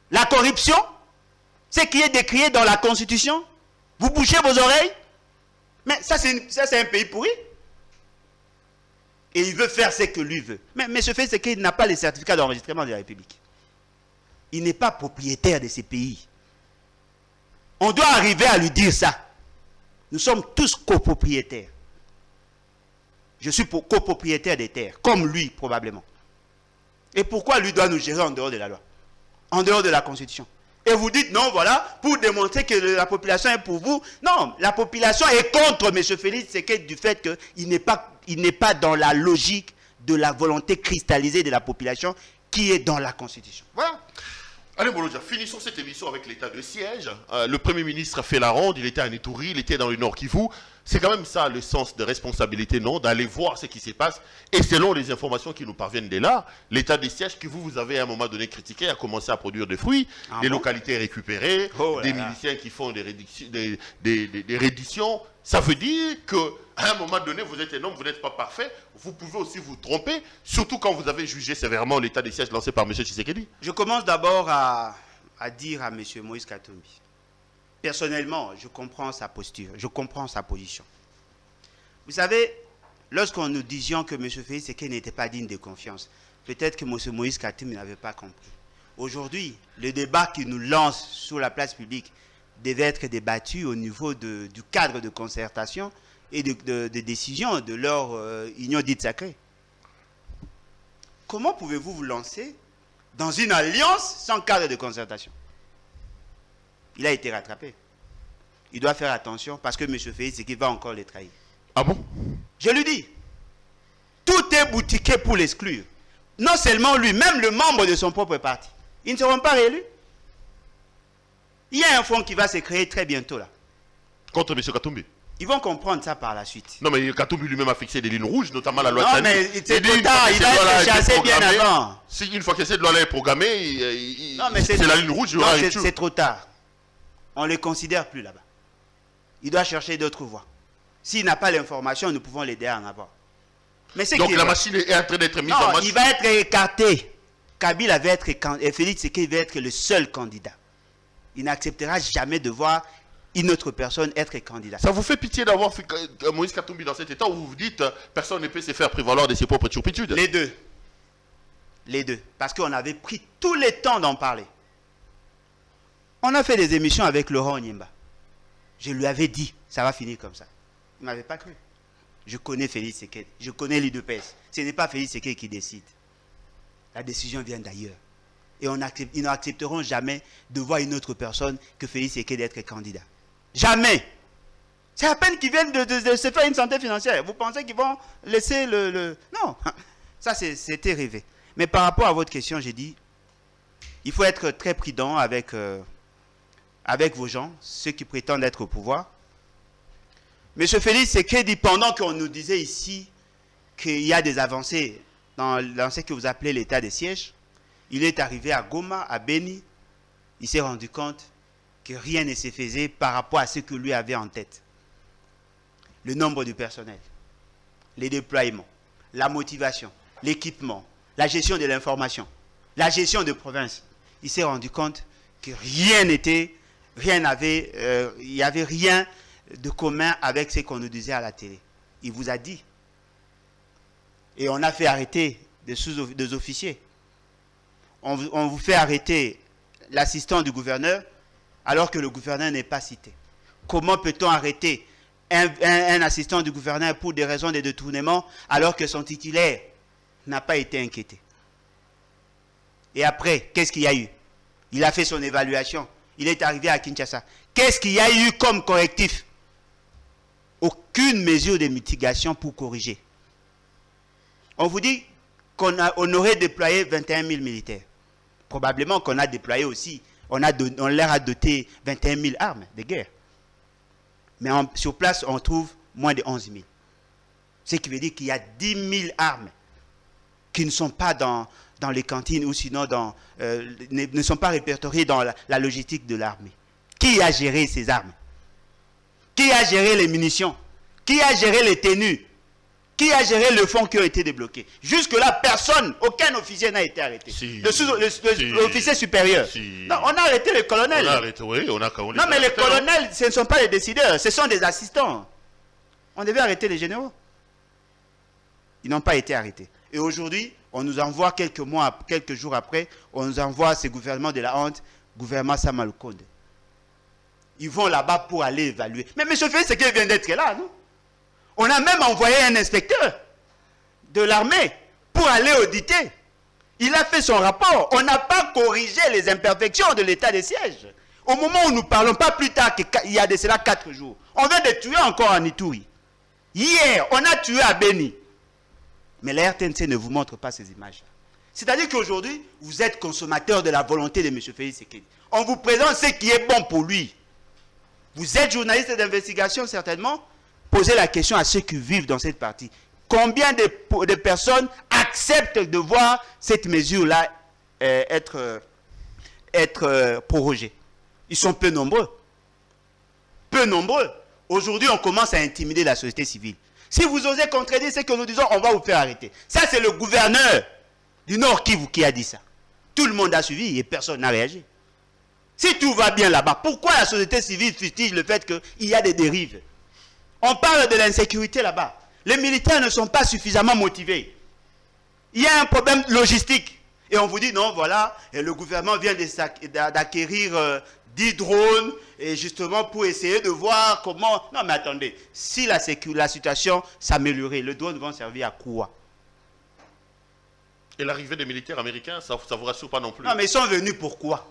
La corruption, ce qui est décrié dans la Constitution, vous bouchez vos oreilles? Mais ça, c'est un pays pourri. Et il veut faire ce que lui veut. Mais ce fait, c'est qu'il n'a pas les certificats d'enregistrement de la République. Il n'est pas propriétaire de ces pays. On doit arriver à lui dire ça. Nous sommes tous copropriétaires. Je suis copropriétaire des terres, comme lui probablement. Et pourquoi lui doit nous gérer en dehors de la loi, en dehors de la Constitution? Et vous dites non, voilà, pour démontrer que la population est pour vous. Non, la population est contre M. Félix Tshisekedi du fait qu'il n'est pas dans la logique de la volonté cristallisée de la population qui est dans la Constitution. Voilà. Allez, Bolodja, finissons cette émission avec l'état de siège. Le Premier ministre a fait la ronde, il était à Ituri, il était dans le Nord Kivu. C'est quand même ça le sens de responsabilité, non? D'aller voir ce qui se passe. Et selon les informations qui nous parviennent de là, l'état de siège que vous avez à un moment donné critiqué a commencé à produire des fruits, des localités récupérées, des miliciens qui font des redditions. Ça veut dire qu'à un moment donné, vous êtes un homme, vous n'êtes pas parfait. Vous pouvez aussi vous tromper, surtout quand vous avez jugé sévèrement l'état de siège lancé par M. Tshisekedi. Je commence d'abord à dire à M. Moïse Katumbi. Personnellement, je comprends sa posture, je comprends sa position. Vous savez, lorsqu'on nous disions que M. Félix Tshisekedi n'était pas digne de confiance, peut-être que M. Moïse Katumbi n'avait pas compris. Aujourd'hui, le débat qu'il nous lance sur la place publique devait être débattu au niveau du cadre de concertation et de décision de leur union dite sacrée. Comment pouvez-vous vous lancer dans une alliance sans cadre de concertation? Il a été rattrapé. Il doit faire attention parce que M. Félix Tshisekedi va encore les trahir. Ah bon? Je lui dis. Tout est boutiqué pour l'exclure. Non seulement lui, même le membre de son propre parti. Ils ne seront pas réélus. Il y a un front qui va se créer très bientôt là. Contre M. Katumbi? Ils vont comprendre ça par la suite. Non, mais Katumbi lui-même a fixé des lignes rouges, notamment la loi non, Tani. Mais c'est trop tard, il a été chassé bien avant. Si une fois que cette loi-là est programmée, c'est la ligne rouge, il y aura une c'est trop tard. On ne les considère plus là-bas. Il doit chercher d'autres voies. S'il n'a pas l'information, nous pouvons l'aider à en avoir. Mais donc la machine est en train d'être mise en marche. Non, il va être écarté. Kabila va être et Félix Tshisekedi va être le seul candidat. Il n'acceptera jamais de voir une autre personne être candidat. Ça vous fait pitié d'avoir Moïse Katumbi dans cet état où vous vous dites personne ne peut se faire prévaloir de ses propres turpitudes? Les deux. Les deux. Parce qu'on avait pris tout le temps d'en parler. On a fait des émissions avec Laurent Onyemba. Je lui avais dit, ça va finir comme ça. Il ne m'avait pas cru. Je connais Félix Tshisekedi, je connais l'UDPS. Ce n'est pas Félix Tshisekedi qui décide. La décision vient d'ailleurs. Et ils n'accepteront jamais de voir une autre personne que Félix Tshisekedi être candidat. Jamais. C'est à peine qu'ils viennent de se faire une santé financière. Vous pensez qu'ils vont laisser le... Non, ça c'était rêvé. Mais par rapport à votre question, j'ai dit, il faut être très prudent avec vos gens, ceux qui prétendent être au pouvoir. M. Félix Tshisekedi, pendant qu'on nous disait ici qu'il y a des avancées dans ce que vous appelez l'état des sièges, il est arrivé à Goma, à Beni, il s'est rendu compte que rien ne se faisait par rapport à ce que lui avait en tête. Le nombre du personnel, les déploiements, la motivation, l'équipement, la gestion de l'information, la gestion de province. Il s'est rendu compte que il n'y avait rien de commun avec ce qu'on nous disait à la télé. Il vous a dit. Et on a fait arrêter des officiers. On vous fait arrêter l'assistant du gouverneur alors que le gouverneur n'est pas cité. Comment peut-on arrêter un assistant du gouverneur pour des raisons de détournement alors que son titulaire n'a pas été inquiété? Et après, qu'est-ce qu'il y a eu? Il a fait son évaluation. Il est arrivé à Kinshasa. Qu'est-ce qu'il y a eu comme correctif? Aucune mesure de mitigation pour corriger. On vous dit qu'on aurait déployé 21 000 militaires. Probablement qu'on a déployé aussi, on leur a doté 21 000 armes de guerre. Mais sur place, on trouve moins de 11 000. Ce qui veut dire qu'il y a 10 000 armes qui ne sont pas dans les cantines ou sinon ne sont pas répertoriées dans la logistique de l'armée. Qui a géré ces armes? Qui a géré les munitions? Qui a géré les tenues? Qui a géré le fonds qui a été débloqué? Jusque-là, personne, aucun officier n'a été arrêté. L'officier supérieur. Non, on a arrêté les colonels. On a arrêté, oui, non, mais les colonels, ce ne sont pas les décideurs, ce sont des assistants. On devait arrêter les généraux. Ils n'ont pas été arrêtés. Et aujourd'hui, on nous envoie quelques jours après, on nous envoie ce gouvernement de la honte, gouvernement Sama Lukonde. Ils vont là-bas pour aller évaluer. Mais M. Félix Tshisekedi vient d'être là, non? On a même envoyé un inspecteur de l'armée pour aller auditer. Il a fait son rapport. On n'a pas corrigé les imperfections de l'état des sièges. Au moment où nous parlons, pas plus tard qu'il y a de cela 4 jours, on vient de tuer encore en Ituri. Hier, on a tué à Beni. Mais la RTNC ne vous montre pas ces images. C'est-à-dire qu'aujourd'hui, vous êtes consommateur de la volonté de M. Félix Tshisekedi. On vous présente ce qui est bon pour lui. Vous êtes journaliste d'investigation, certainement. Posez la question à ceux qui vivent dans cette partie. Combien de personnes acceptent de voir cette mesure-là être prorogée? Ils sont peu nombreux. Peu nombreux. Aujourd'hui, on commence à intimider la société civile. Si vous osez contredire ce que nous disons, on va vous faire arrêter. Ça, c'est le gouverneur du Nord Kivu qui a dit ça. Tout le monde a suivi et personne n'a réagi. Si tout va bien là-bas, pourquoi la société civile fustige le fait qu'il y a des dérives? On parle de l'insécurité là-bas. Les militaires ne sont pas suffisamment motivés. Il y a un problème logistique. Et on vous dit, non, voilà, et le gouvernement vient d'acquérir 10 drones, et justement pour essayer de voir comment... Non, mais attendez, si la situation s'améliorait, les drones vont servir à quoi? Et l'arrivée des militaires américains, ça ne vous rassure pas non plus? Non, mais ils sont venus pourquoi?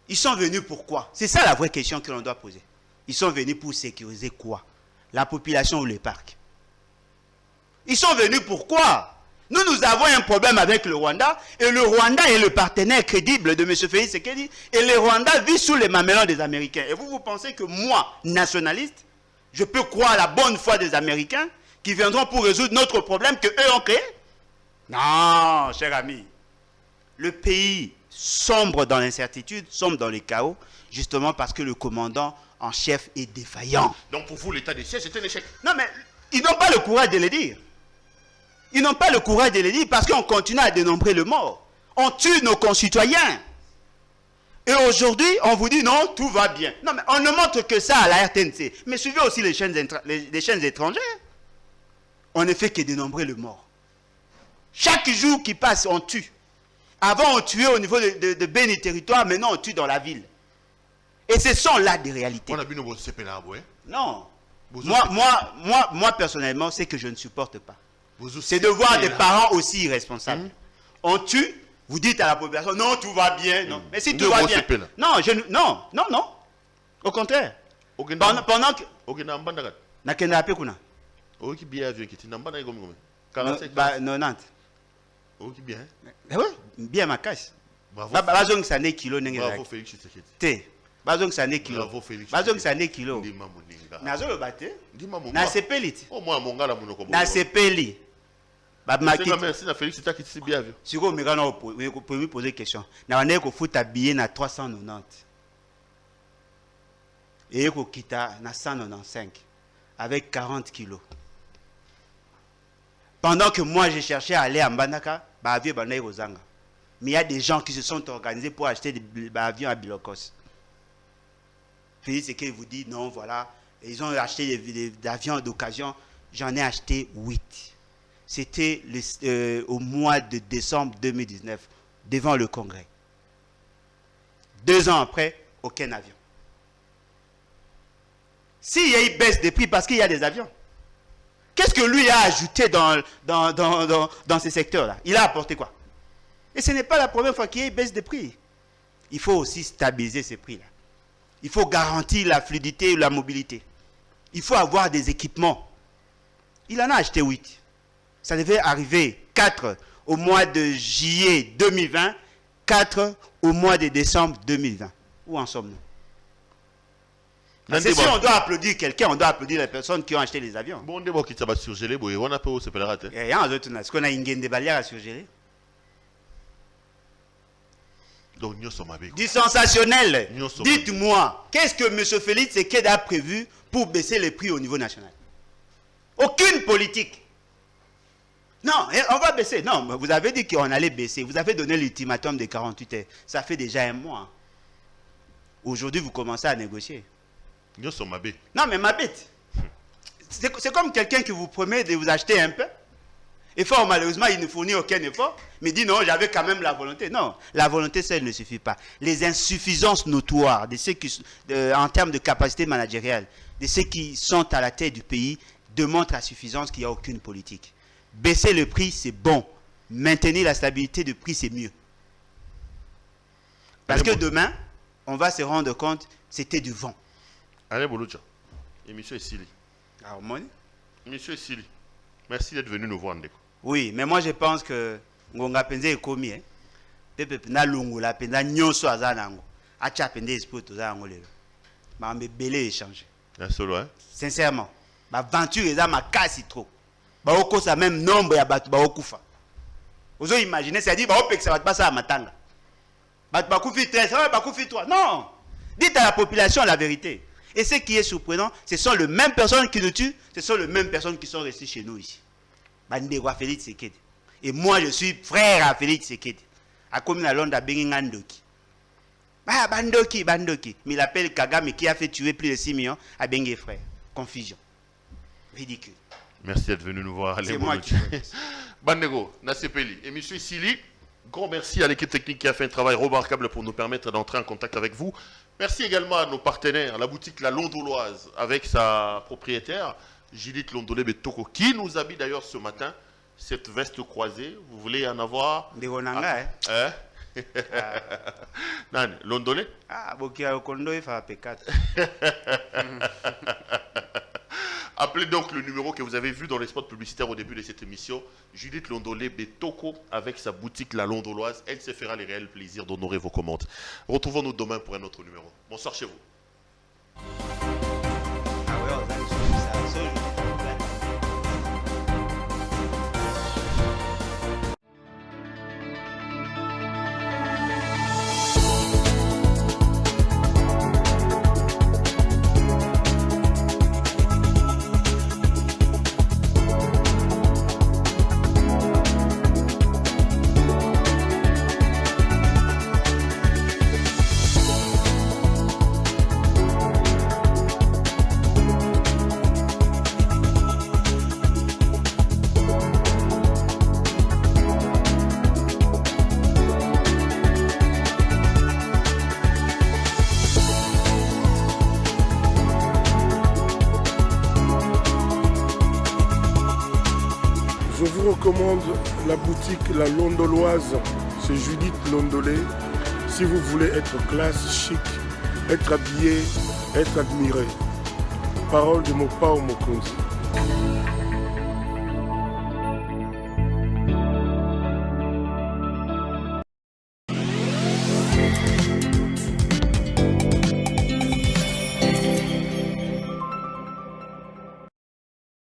Ils sont venus pourquoi? C'est ça la vraie question que l'on doit poser. Ils sont venus pour sécuriser quoi? La population ou les parcs? Ils sont venus pourquoi? Nous avons un problème avec le Rwanda, et le Rwanda est le partenaire crédible de M. Félix Tshisekedi, et le Rwanda vit sous les mamelons des Américains. Et vous pensez que moi, nationaliste, je peux croire à la bonne foi des Américains qui viendront pour résoudre notre problème qu'eux ont créé? Non, cher ami. Le pays sombre dans l'incertitude, sombre dans le chaos, justement parce que le commandant en chef est défaillant. Donc pour vous, l'état des sièges est un échec? Non, mais ils n'ont pas le courage de le dire. Ils n'ont pas le courage de le dire parce qu'on continue à dénombrer le mort. On tue nos concitoyens. Et aujourd'hui, on vous dit non, tout va bien. Non, mais on ne montre que ça à la RTNC. Mais suivez aussi les chaînes étrangères. On ne fait que dénombrer le mort. Chaque jour qui passe, on tue. Avant, on tuait au niveau de Béni territoire, maintenant on tue dans la ville. Et ce sont là des réalités. On a vu nos CPLA, oui. Non. Moi, personnellement, c'est que je ne supporte pas. C'est de voir des parents aussi irresponsables. On tue, vous dites à la population, non, tout va bien. Non. Mais si tout va bien. Non, non. Au contraire. Pendant que... Nakenda Pekuna. Ok, bien, avion qui t'es 90. Ok, bien. Oui, bien ma caisse. Bravo. Bazong sané kilo Bravo Félix Tshisekedi. Te. Bazong sané kilo. Bravo Félix. Bazong sané kilo. Ndima moninga. Nazo le batte. Ndima monga. Na sepelit. Oh moi monga la monoko. Na sepeli. Merci na Félix Tshisekedi qui bien vu. Siko mega na pour me poser question. Na wane ko futa billet na 390. Et ko kita na 195 avec 40 kilos. Pendant que moi j'ai cherché à aller à Mbandaka, avion Bandaï Rozanga. Mais il y a des gens qui se sont organisés pour acheter des avions à Bilokos. Félix Tshisekedi vous dit non, voilà, ils ont acheté des avions d'occasion. J'en ai acheté 8. C'était au mois de décembre 2019, devant le Congrès. 2 ans après, aucun avion. S'il y a une baisse des prix parce qu'il y a des avions, qu'est-ce que lui a ajouté dans ces secteurs-là? Il a apporté quoi? Et ce n'est pas la première fois qu'il y a une baisse des prix. Il faut aussi stabiliser ces prix-là. Il faut garantir la fluidité et la mobilité. Il faut avoir des équipements. Il en a acheté 8. Ça devait arriver 4 au mois de juillet 2020, 4 au mois de décembre 2020. Où en sommes-nous? Si on doit applaudir quelqu'un, on doit applaudir les personnes qui ont acheté les avions. Bon, on qui va surgeler, on a pas où c'est pas la rate. Et est-ce qu'on a une gaine de balière à surgeler? Donc, nous sommes avec. Du sensationnel. Dites-moi, qu'est-ce que M. Félix Tshisekedi a prévu pour baisser les prix au niveau national? Aucune politique. Non, on va baisser. Non, vous avez dit qu'on allait baisser. Vous avez donné l'ultimatum de 48 heures. Ça fait déjà 1 mois. Aujourd'hui, vous commencez à négocier. Nous sommes avec. Non, mais ma bête. C'est comme quelqu'un qui vous promet de vous acheter un peu. Et fort malheureusement, il ne fournit aucun effort. Mais dit non, j'avais quand même la volonté. Non, la volonté seule ne suffit pas. Les insuffisances notoires de ceux qui, en termes de capacité managériale, de ceux qui sont à la tête du pays, démontrent à suffisance qu'il n'y a aucune politique. Baisser le prix, c'est bon. Maintenir la stabilité du prix, c'est mieux. Parce que demain, on va se rendre compte, c'était du vent. Allez, Bouloucha. Émission est Sili. Alors, moi, Monsieur Sili, merci d'être venu nous voir. Oui, mais moi je pense que Ngonga Penze est commis. Pepe na lungu la penza nyonso azanango. Acha pende esprit tozango lelo. Ma mbele échanger. Un solo hein. Sincèrement, ba aventure eza makasi trop. Ba okosa même nombre ya batu ba okufa. Ozo imaginer, c'est-à-dire ba opekisa batu basa matanga. Batu ba kufi 13, ba kufi 3. Non. Dites à la population la vérité. Et ce qui est surprenant, ce sont les mêmes personnes qui nous tuent, ce sont les mêmes personnes qui sont restées chez nous ici. Bandegwa Félix Tshisekedi. Et moi, je suis frère à Félix Tshisekedi. À comme à Londres, à Bengingandoki. Ah, Bandoki. Mais il appelle Kagame qui a fait tuer plus de 6 millions à Bengue frère. Confusion. Ridicule. Merci d'être venu nous voir. C'est moi qui Bandego, Nasepeli. Et monsieur Sili, grand merci à l'équipe technique qui a fait un travail remarquable pour nous permettre d'entrer en contact avec vous. Merci également à nos partenaires, la boutique La Londoloise, avec sa propriétaire, Judith Londolé Betoko, qui nous habille d'ailleurs ce matin, cette veste croisée. Vous voulez en avoir? Hein? Non, Londolé? Ah, Bokia Kondo, il fait P4. Appelez donc le numéro que vous avez vu dans les spots publicitaires au début de cette émission. Judith Londolé Betoko avec sa boutique La Londoloise. Elle se fera les réels plaisirs d'honorer vos commandes. Retrouvons-nous demain pour un autre numéro. Bonsoir chez vous. Je vous recommande la boutique La Londoloise, c'est Judith Londolé. Si vous voulez être classe, chic, être habillé, être admiré. Parole de Mopao Mokonzi.